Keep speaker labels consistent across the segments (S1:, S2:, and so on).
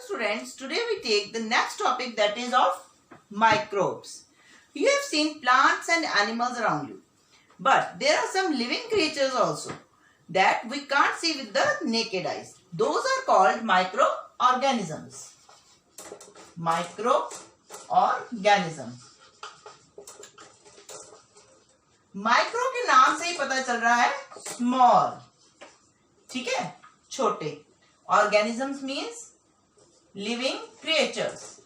S1: Students, today we take the next topic, that is of microbes. You have seen plants and animals around you, but there are some living creatures also that we can't see with the naked eyes. Those are called microorganisms. Microorganisms. Micro के नाम से ही पता चल रहा है small, ठीक है, छोटे. Organisms means living creatures.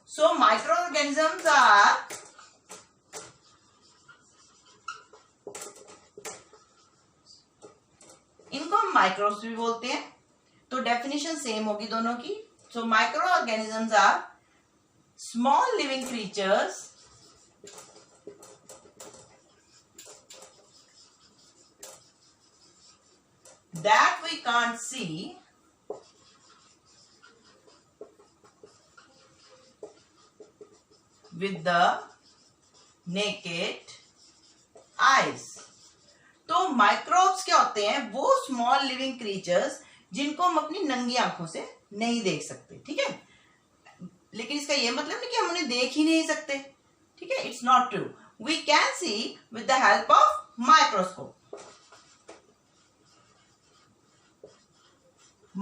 S1: So microorganisms are इनको हम माइक्रोब्स भी बोलते हैं, तो डेफिनेशन सेम होगी दोनों की. So microorganisms are small living creatures that we can't see with the naked eyes. तो माइक्रोब्स क्या होते हैं? वो स्मॉल लिविंग क्रीचर्स जिनको हम अपनी नंगी आंखों से नहीं देख सकते, ठीक है. लेकिन इसका ये मतलब नहीं कि हम उन्हें देख ही नहीं सकते, ठीक है. It's not true. We can see with the help of microscope.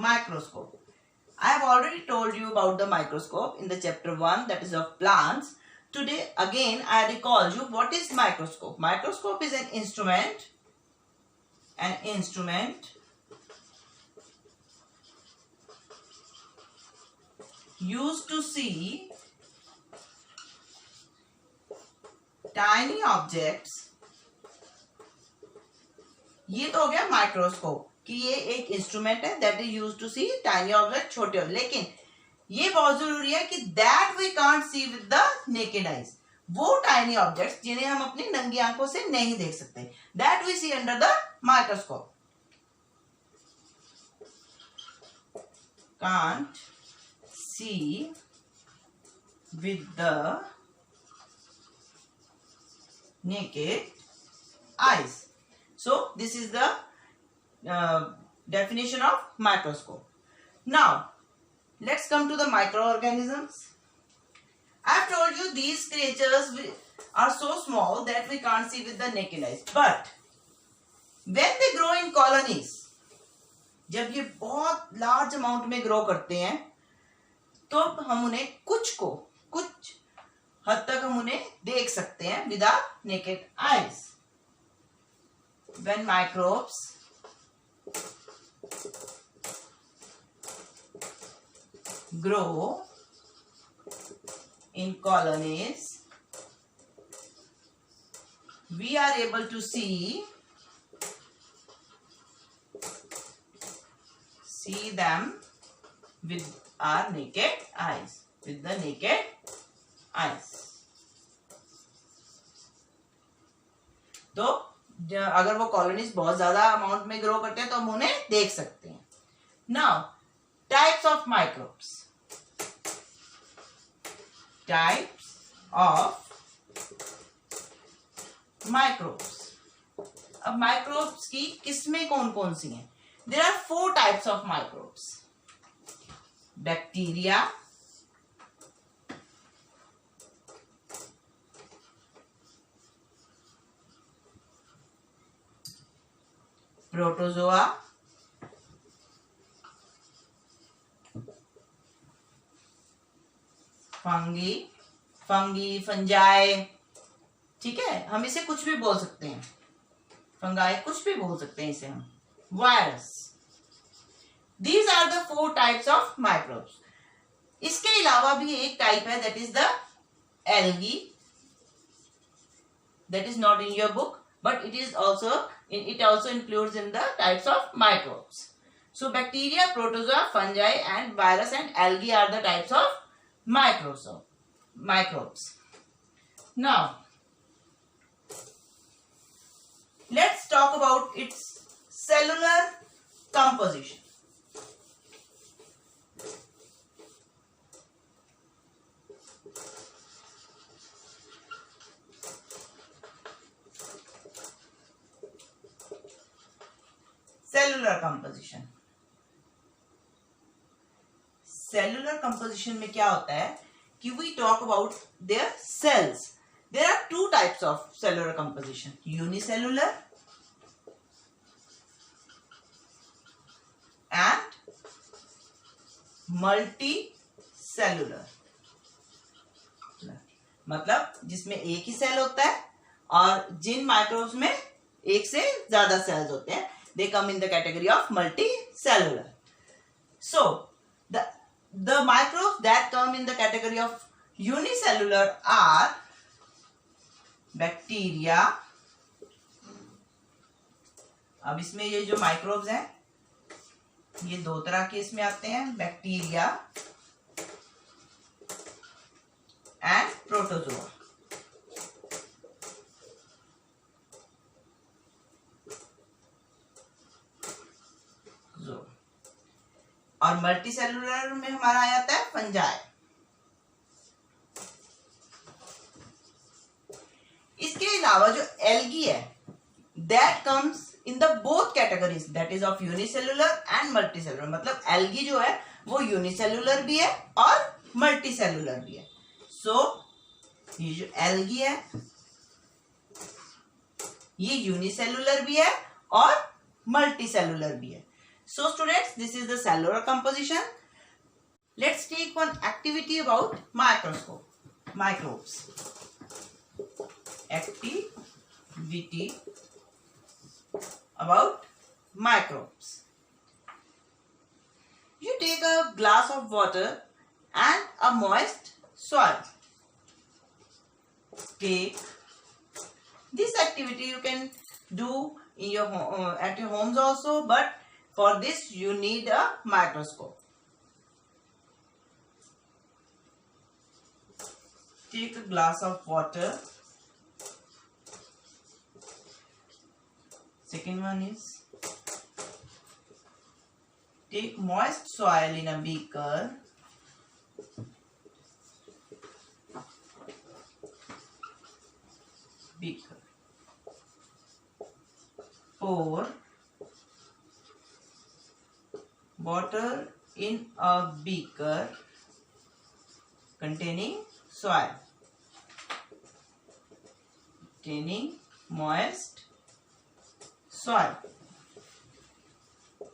S1: Microscope. I have already told you about the microscope in the chapter 1, that is of plants. Today again I recall you what is microscope. Microscope is an instrument used to see tiny objects. ये तो हो गया microscope कि ये एक instrument है that is used to see tiny object, छोटे. लेकिन ये बहुत जरूरी है कि that we can't see with the naked eyes. वो टाइनी ऑब्जेक्ट्स जिन्हें हम अपनी नंगी आंखों से नहीं देख सकते, that we see under the microscope. Can't see with the naked eyes. So this is the definition of microscope. Now let's come to the microorganisms. I have told you these creatures are so small that we can't see with the naked eyes, but when they grow in colonies, जब ये बहुत large amount में grow करते हैं तो हम उन्हें कुछ हद तक हम उन्हें देख सकते हैं with our naked eyes. When microbes grow in colonies, we are able to see them with our naked eyes, with the naked eyes. तो अगर वो कॉलोनीज बहुत ज्यादा अमाउंट में ग्रो करते हैं तो हम उन्हें देख सकते हैं. Now types of microbes. अब माइक्रोब्स की किस्में कौन कौन सी हैं? There are 4 types of microbes. Bacteria, protozoa, fungi, ठीक है, हम इसे कुछ भी बोल सकते हैं. फंगाई कुछ भी बोल सकते हैं इसे हम. Virus. These are the 4 types of microbes. इसके अलावा भी एक टाइप है that is the algae. That is not in your book, but it also includes in the types of microbes. So bacteria, protozoa, fungi and virus and algae are the types of microbes. Now let's talk about its cellular composition. Cellular composition. Cellular composition में क्या होता है कि we talk about their cells. There are two types of cellular composition, unicellular and multicellular. मतलब जिसमें एक ही cell होता है और जिन माइक्रोब्स में एक से ज्यादा सेल्स होते हैं, they come in the category of multi cellular. So the microbes that come in the category of unicellular are bacteria. अब इसमें ये जो माइक्रोब्स हैं ये दो तरह के इसमें आते हैं, बैक्टीरिया एंड प्रोटोजोआ. और मल्टी सेलुलर में हमारा आ जाता है फंजाई. इसके अलावा जो एल्गी है that comes in the both categories, that is of unicellular and multicellular. मतलब एल्गी जो है वो यूनिसेलुलर भी है और मल्टी सेलुलर भी है. सो ये जो एल्गी है ये यूनिसेलुलर भी है और मल्टी सेलुलर भी है. So students, this is the cellular composition. Let's take one activity about microbes. Activity about microbes. You take a glass of water and a moist soil. Take this activity you can do in your at your homes also, but for this you need a microscope. Take a glass of water. Second one is take moist soil in a beaker. Pour water in a beaker containing soil, containing moist soil.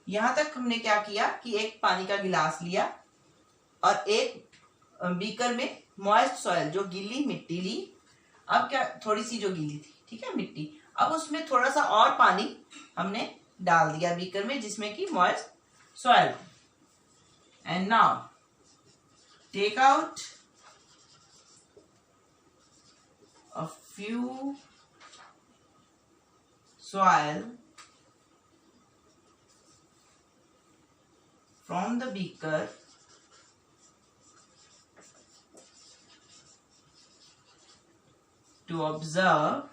S1: यहां तक हमने क्या किया कि एक पानी का गिलास लिया और एक बीकर में मॉइस्ट सॉइल जो गीली मिट्टी ली. अब क्या थोड़ी सी जो गीली थी, ठीक है, मिट्टी, अब उसमें थोड़ा सा और पानी हमने डाल दिया बीकर में जिसमें कि moist soil. And now take out a few soil from the beaker to observe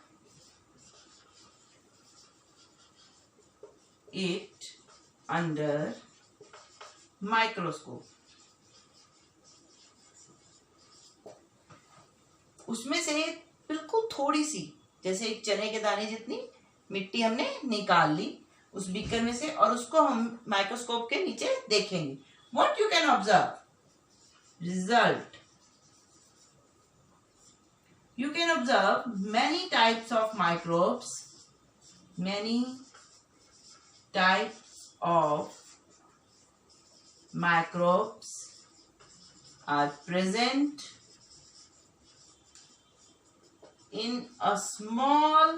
S1: it under microscope. उसमें से बिल्कुल थोड़ी सी, जैसे एक चने के दाने जितनी मिट्टी हमने निकाल ली उस बीकर में से और उसको हम माइक्रोस्कोप के नीचे देखेंगे. What you can observe? Result. You can observe many types of microbes. Many types of microbes are present in a small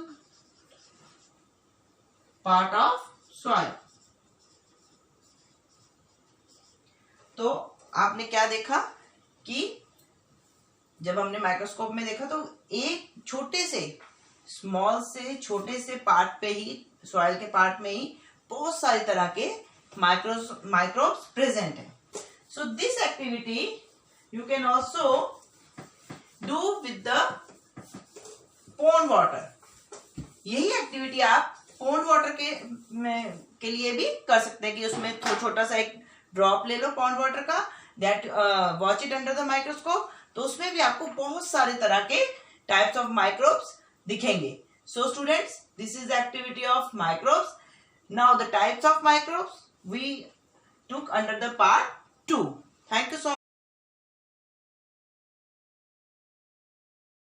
S1: part of soil. तो आपने क्या देखा कि जब हमने माइक्रोस्कोप में देखा तो एक छोटे से स्मॉल से छोटे से पार्ट पे ही, सॉइल के पार्ट में ही बहुत सारी तरह के microbes present है. So this activity you can also do with the pond water. यही एक्टिविटी आप pond water के लिए भी कर सकते हैं कि उसमें छोटा सा एक ड्रॉप ले लो pond water का, that watch it under the microscope. तो उसमें भी आपको बहुत सारे तरह के types of microbes दिखेंगे. So students, this is the activity of microbes. Now the types of microbes we took under the part 2. Thank you so much.